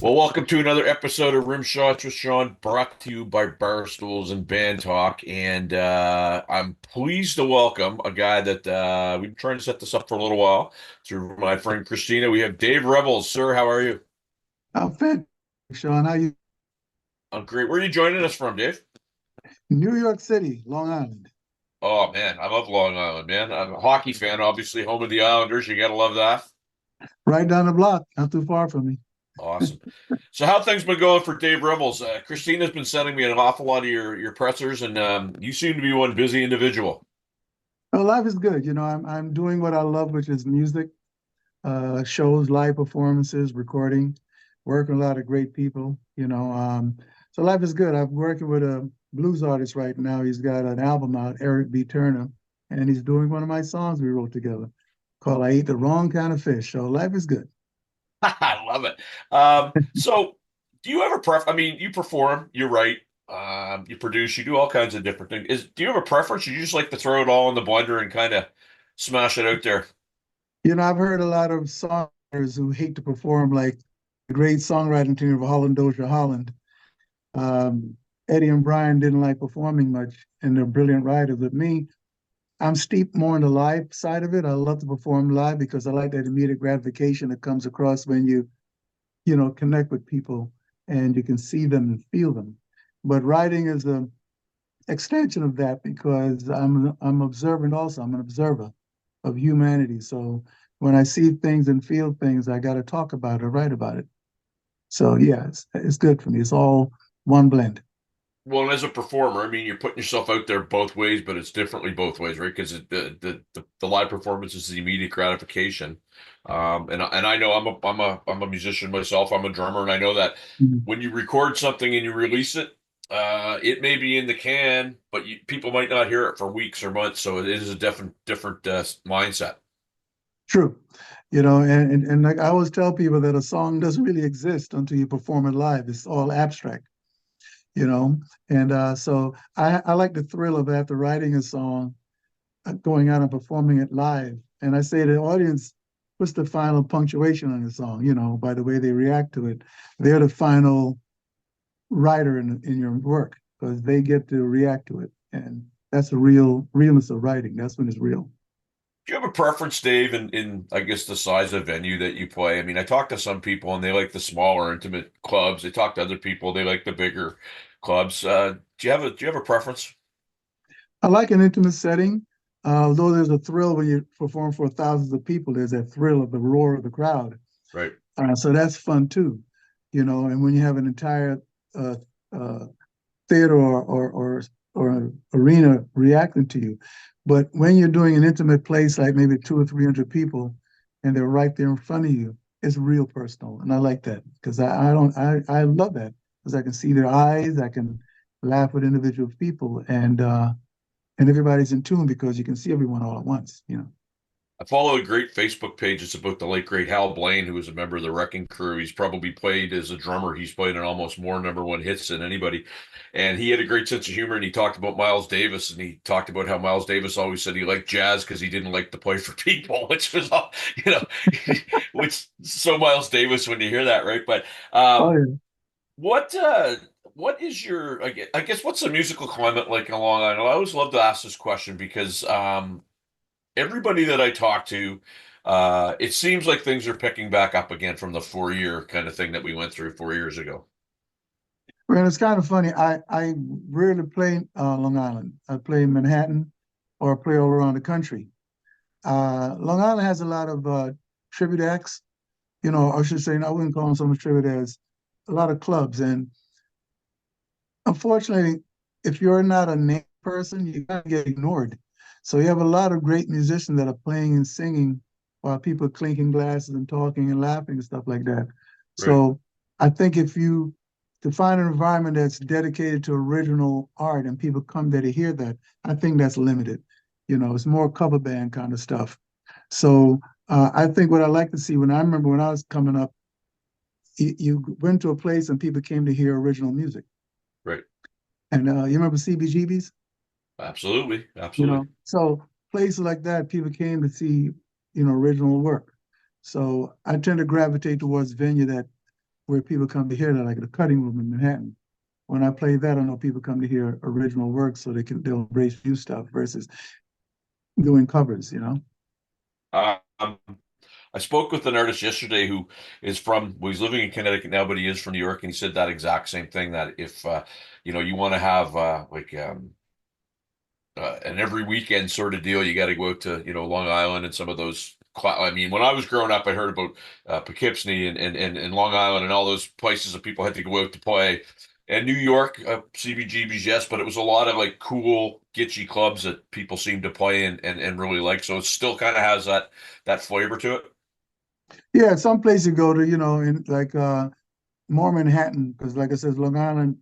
Well, welcome to another episode of Rim Shots with Sean, brought to you by Barstools and Bandtalk. And I'm pleased to welcome a guy that we've been trying to set this up for a little while through my friend Christina. We have Dave Revels. Sir, how are you? I'm fantastic, Sean. How you? I'm great. Where are you joining us from, Dave? New York City, Long Island, Oh, man, I love Long Island, man. I'm a hockey fan, obviously, home of the Islanders. You got to love that. right down the block, not too far from me. Awesome. So how things been going for Dave Revels? Christina's been sending me an awful lot of your pressers, and you seem to be one busy individual. Well, life is good. I'm doing what I love, which is music, shows, live performances, recording, working with a lot of great people. So life is good. I'm working with a blues artist right now. He's got an album out, Eric B. Turner, and he's doing one of my songs we wrote together called "I Ate the Wrong Kind of Fish." So life is good. I love it. So do you ever I mean, you perform, you write, you produce, you do all kinds of different things. Do you have a preference? Or you just like to throw it all in the blender and kind of smash it out there? I've heard a lot of songwriters who hate to perform, like the great songwriting team of Holland Dozier Holland. Um, Eddie and Brian didn't like performing much, and they're brilliant writers. But me, I'm steeped more in the live side of it. I love to perform live because I like that immediate gratification that comes across when you connect with people and you can see them and feel them. But writing is a extension of that because I'm observant also. I'm an observer of humanity. So when I see things and feel things, I got to talk about it, write about it. So yeah, it's good for me. It's all one blend. Well, as a performer, I mean, you're putting yourself out there both ways, but it's differently both ways, right? Because the live performance is the immediate gratification. And I know I'm a musician myself. I'm a drummer, and I know that Mhm. when you record something and you release it, it may be in the can, but people might not hear it for weeks or months. So it is a different mindset. True. And like I always tell people that a song doesn't really exist until you perform it live. It's all abstract, you know. And so I like the thrill of after writing a song, going out and performing it live. And I say the audience puts the final punctuation on the song, by the way they react to it. They're the final writer in your work because they get to react to it. And that's the realness of writing. That's when it's real. Do you have a preference, Dave, in I guess the size of venue that you play? I mean, I talk to some people and they like the smaller, intimate clubs. They talk to other people, they like the bigger clubs. Do you have a preference? I like an intimate setting. Although there's a thrill when you perform for thousands of people, there's that thrill of the roar of the crowd. Right. So that's fun too, And when you have an entire uh, uh, theater or arena reacting to you, but when you're doing an intimate place like maybe 200 or 300 people, and they're right there in front of you, it's real personal, and I like that because I love that because I can see their eyes, I can laugh with individual people, and everybody's in tune because you can see everyone all at once. I follow a great Facebook page. It's about the late great Hal Blaine, who was a member of the Wrecking Crew. He's probably played as a drummer. He's played in almost more number one hits than anybody. And he had a great sense of humor. And he talked about Miles Davis, and he talked about how Miles Davis always said he liked jazz because he didn't like to play for people, which was all, you know, which so Miles Davis when you hear that, right? But Oh um, yeah. what uh, what is your I guess what's the musical climate like in Long Island? I always love to ask this question because everybody that I talk to, it seems like things are picking back up again from the 4 year kind of thing that we went through 4 years ago. Well, it's kind of funny. I rarely play Long Island. I play in Manhattan or play all around the country. Long Island has a lot of tribute acts. I should say, I wouldn't call them so much tribute as a lot of clubs. And unfortunately, if you're not a name person, you kind of get ignored. So you have a lot of great musicians that are playing and singing while people are clinking glasses and talking and laughing and stuff like that. Right. So I think if you define an environment that's dedicated to original art and people come there to hear that, I think that's limited. It's more cover band kind of stuff. So I think what I like to see when I remember when I was coming up, you went to a place and people came to hear original music. Right. And you remember CBGB's? Absolutely. Absolutely. So places like that, people came to see, original work. So I tend to gravitate towards venue that where people come to hear that, like the Cutting Room in Manhattan. When I play that, I know people come to hear original work so they'll embrace new stuff versus doing covers, you know? Um, I spoke with an artist yesterday who is from, well, he's living in Connecticut now, but he is from New York, and he said that exact same thing, that if you want to have an every weekend sort of deal, you got to go out to Long Island and some of those. I mean, when I was growing up, I heard about Poughkeepsie and Long Island and all those places that people had to go out to play. And New York, CBGB's, yes, but it was a lot of like cool, gitchy clubs that people seem to play and really like. So it still kind of has that flavor to it. Yeah, some place you go to, in like more Manhattan, because like I said, Long Island,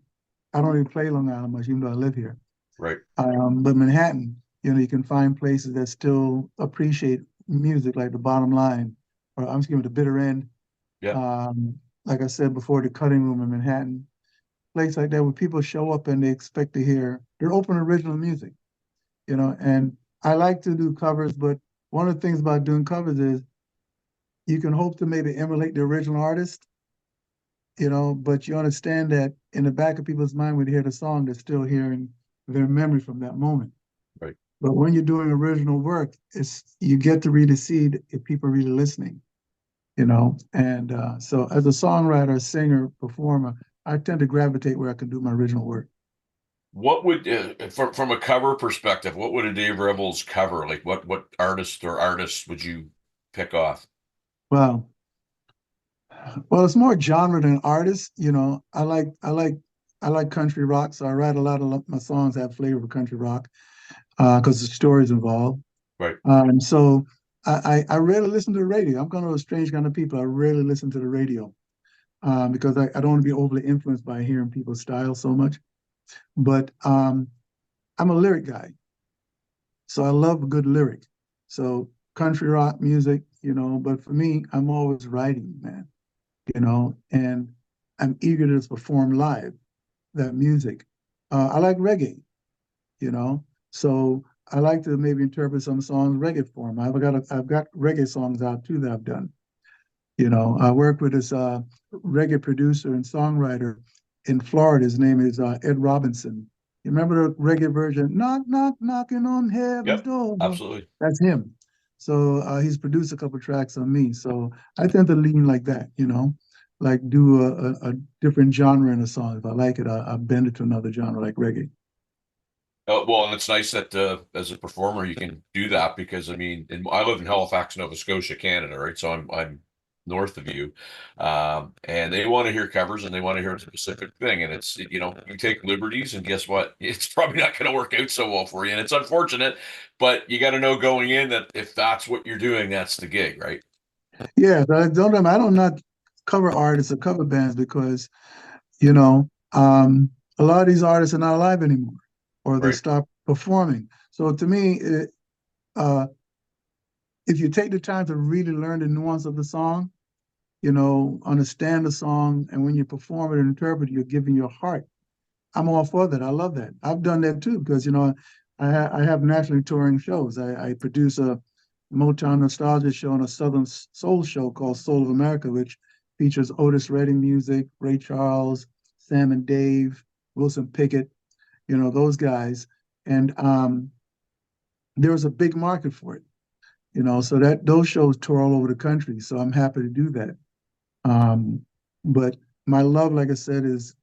I don't even play Long Island much, even though I live here. Right. But Manhattan, you can find places that still appreciate music, like the Bottom Line, or I'm excuse me, the Bitter End. Yeah. Like I said before, the Cutting Room in Manhattan, place like that where people show up and they expect to hear their open original music, And I like to do covers, but one of the things about doing covers is you can hope to maybe emulate the original artist, but you understand that in the back of people's mind when they hear the song, they're still hearing their memory from that moment. Right. But when you're doing original work, you get to really see if people are really listening, And so as a songwriter, singer, performer, I tend to gravitate where I can do my original work. What would, from a cover perspective, what would a Dave Revels cover? Like what artist or artists would you pick off? Wow. Well, it's more genre than artist. I like country rock, so I write a lot of my songs have flavor of country rock because the stories involved. Right. So I rarely listen to the radio. I'm kind of a strange kind of people. I rarely listen to the radio because I don't want to be overly influenced by hearing people's style so much. But I'm a lyric guy, so I love a good lyric. So country rock music, but for me, I'm always writing, man, and I'm eager to perform live that music. I like reggae, you know, so I like to maybe interpret some songs reggae form. I've got reggae songs out too that I've done. I work with this reggae producer and songwriter in Florida. His name is Ed Robinson. You remember the reggae version? Knock, knock, knocking on heaven's Yep. door. Absolutely. That's him. So he's produced a couple tracks on me. So I tend to lean like that, like do a different genre in a song. If I like it, I bend it to another genre like reggae. Well, and it's nice that as a performer you can do that because I mean, I live in Halifax, Nova Scotia, Canada, right? So I'm north of you, and they want to hear covers and they want to hear a specific thing, and it's you take liberties, and guess what? It's probably not going to work out so well for you, and it's unfortunate, but you got to know going in that if that's what you're doing, that's the gig, right? Yeah, but I don't not cover artists or cover bands because you know a lot of these artists are not alive anymore, or they Right. stop performing. So to me, uh, if you take the time to really learn the nuance of the song, understand the song, and when you perform it and interpret it, you're giving your heart. I'm all for that. I love that. I've done that too because I have nationally touring shows. I produce a Motown nostalgia show and a Southern soul show called Soul of America, which features Otis Redding music, Ray Charles, Sam and Dave, Wilson Pickett, those guys. And there was a big market for it, so that those shows tour all over the country. So I'm happy to do that. But my love, like I said, is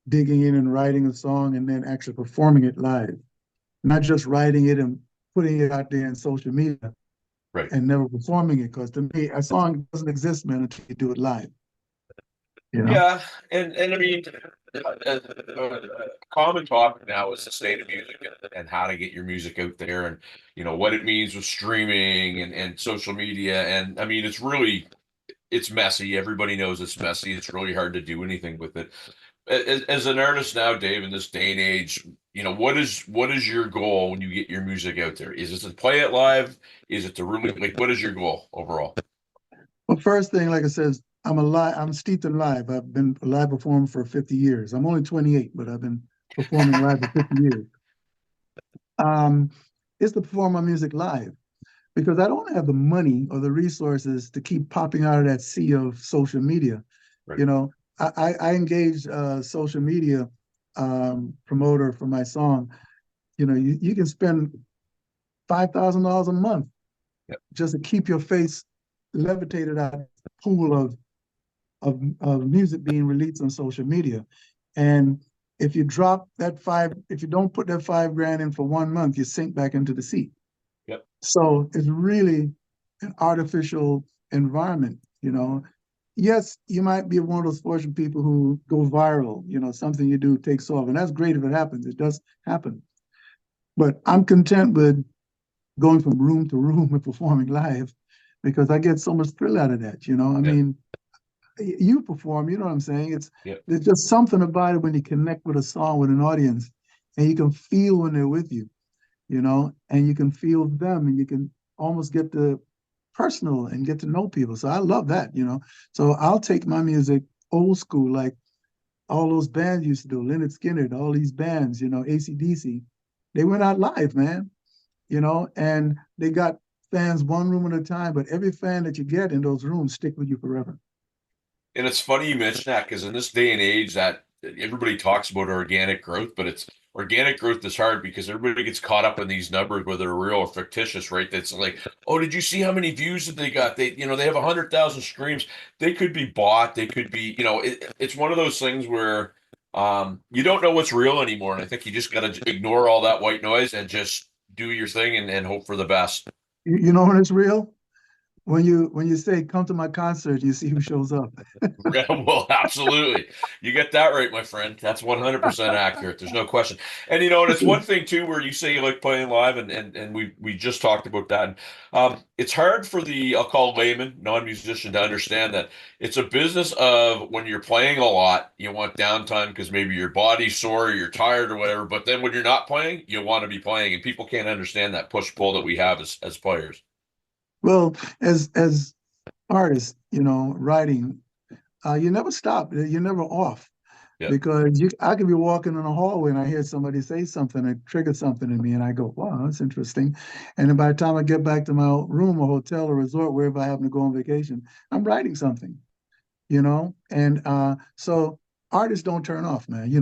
digging in and writing a song and then actually performing it live, not just writing it and putting it out there in social media Right. and never performing it. Because to me, a song doesn't exist, man, until you do it live. Yeah, and I mean, common talk now is the state of music and how to get your music out there, and what it means with streaming and social media, and I mean, it's messy. Everybody knows it's messy. It's really hard to do anything with it. As an artist now, Dave, in this day and age, what is your goal when you get your music out there? Is it to play it live? Is it to really like what is your goal overall? Well, first thing, like I said, I'm steeped in live. I've been a live performer for 50 years. I'm only 28, but I've been performing live for 50 years. Um, is to perform my music live because I don't have the money or the resources to keep popping out of that sea of social media. You know, I engaged a social media promoter for my song. You know, you can spend $5,000 a month just to keep your face levitated out of the pool of music being released on social media. And if you drop that if you don't put that $5,000 in for 1 month, you sink back into the sea. Yep. So it's really an artificial environment, you know. Yes, you might be one of those fortunate people who go viral, you know, something you do takes off, and that's great if it happens. It does happen. But I'm content with going from room to room and performing live because I get so much thrill out of that, you know. I mean, you perform, you know what I'm saying? There's just something about it when you connect with a song with an audience and you can feel when they're with you, you know, and you can feel them and you can almost get the personal and get to know people. So I love that, you know. So I'll take my music old school, like all those bands used to do, Leonard Skinner, all these bands, you know, AC/DC. They went out live, man, you know, and they got fans one room at a time, but every fan that you get in those rooms stick with you forever. And it's funny you mention that because in this day and age that everybody talks about organic growth, but it's organic growth is hard because everybody gets caught up in these numbers, whether they're real or fictitious, right? That's like, oh, did you see how many views that they got? They, they have 100,000 streams. They could be bought. They could be, it's one of those things where you don't know what's real anymore. And I think you just got to ignore all that white noise and just do your thing and hope for the best. You know when it's real? When you say come to my concert, you see who shows up. Yeah, well, absolutely. You get that right, my friend. That's 100% accurate. There's no question. And and it's one thing too where you say you like playing live and we just talked about that. And, it's hard for the I'll call layman, non-musician to understand that it's a business of when you're playing a lot, you want downtime because maybe your body's sore or you're tired or whatever, but then when you're not playing, you want to be playing and people can't understand that push-pull that we have as players. Well, as artists, you know, writing, you never stop. You're never off Yeah. because I could be walking in a hallway and I hear somebody say something that triggered something in me, and I go, "Wow, that's interesting." And then by the time I get back to my room or hotel or resort, wherever I happen to go on vacation, I'm writing something, you know. And so artists don't turn off, man. You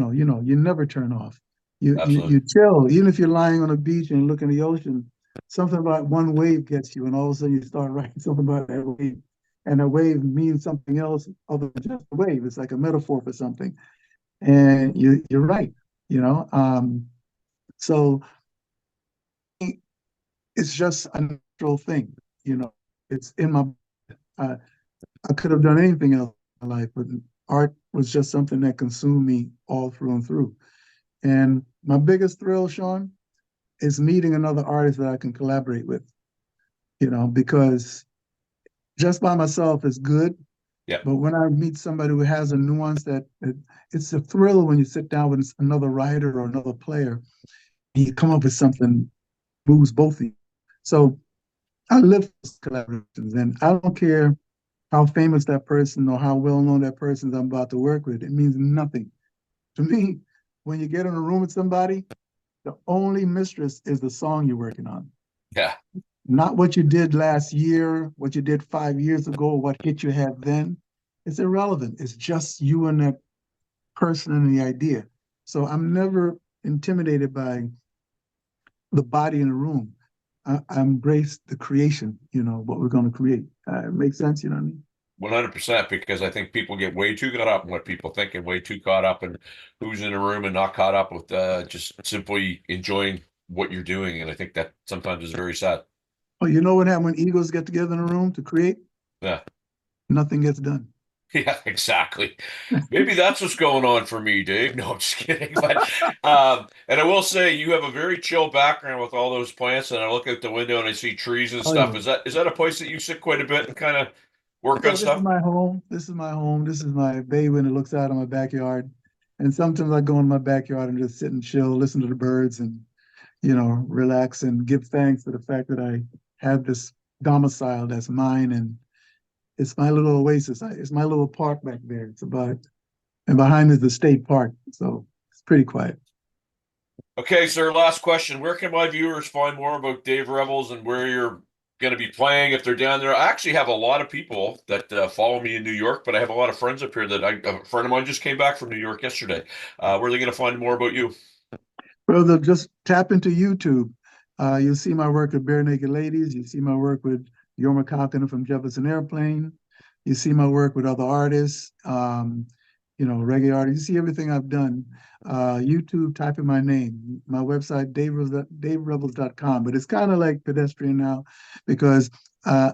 never turn off. You Absolutely. chill, even if you're lying on a beach and look in the ocean. Something about one wave gets you, and all of a sudden you start writing something about that wave. And a wave means something else other than just a wave. It's like a metaphor for something. And you're right, you know. So it's just a natural thing, you know. It's in my I could have done anything else in my life, but art was just something that consumed me all through and through. And my biggest thrill, Sean, is meeting another artist that I can collaborate with, you know, because just by myself is good. Yeah. But when I meet somebody who has a nuance that it's a thrill when you sit down with another writer or another player and you come up with something that moves both of you. So I live for those collaborations, and I don't care how famous that person or how well known that person is I'm about to work with. It means nothing. To me, when you get in a room with somebody, the only mistress is the song you're working on. Yeah. Not what you did last year, what you did 5 years ago, what hit you had then. It's irrelevant. It's just you and that person and the idea. So I'm never intimidated by the body in the room. I embrace the creation, you know, what we're going to create. It makes sense, you know what I mean? 100% because I think people get way too caught up in what people think and way too caught up in who's in the room and not caught up with just simply enjoying what you're doing. And I think that sometimes is very sad. Oh, you know what happens when egos get together in a room to create? Yeah. Nothing gets done. Yeah, exactly. Maybe that's what's going on for me, Dave. No, I'm just kidding. But and I will say you have a very chill background with all those plants, and I look out the window and I see trees and Oh stuff. yeah. Is that a place that you sit quite a bit and kind of work on Yeah, this is stuff? my home. This is my home. This is my bay when it looks out on my backyard. And sometimes I go in my backyard and just sit and chill, listen to the birds and, you know, relax and give thanks for the fact that I have this domicile that's mine and it's my little oasis. It's my little park back there. And behind is the state park. So it's pretty quiet. Okay, sir. Last question. Where can my viewers find more about Dave Revels and where you're going to be playing if they're down there. I actually have a lot of people that follow me in New York, but I have a lot of friends up here that a friend of mine just came back from New York yesterday. Where are they going to find more about you? Well, they'll just tap into YouTube. You'll see my work with Bare Naked Ladies. You see my work with Yorma Cochran from Jefferson Airplane. You see my work with other artists, reggae artists. You see everything I've done. YouTube, type in my name. My website, daverevels.com. But it's kind of like pedestrian now because I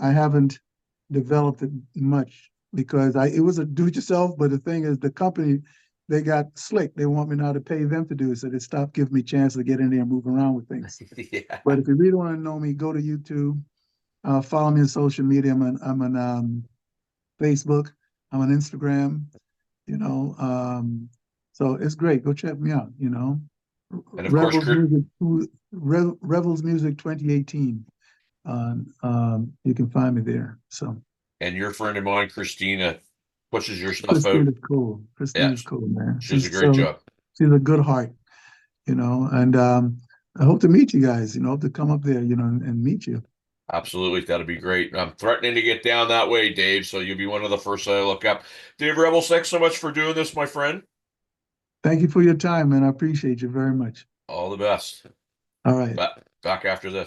haven't developed it much because it was a do-it-yourself. But the thing is, the company, they got slick. They want me now to pay them to do it. So they stopped giving me a chance to get in there and move around with things. Yeah. But if you really want to know me, go to YouTube. Follow me on social media. I'm on Facebook. I'm on Instagram. You know, so it's great. Go check me out. And of course, Revels Music 2018. You can find me there. So and your friend of mine, Christina, pushes your stuff Christine out. is cool. Christine Yeah, is cool, man. she does a great job. She's a good heart. And I hope to meet you guys. Hope to come up there. And meet you. Absolutely, that'd be great. I'm threatening to get down that way, Dave, so you'll be one of the first I look up. Dave Rebels, thanks so much for doing this, my friend. Thank you for your time, man. I appreciate you very much. All the best. All right. Back after this.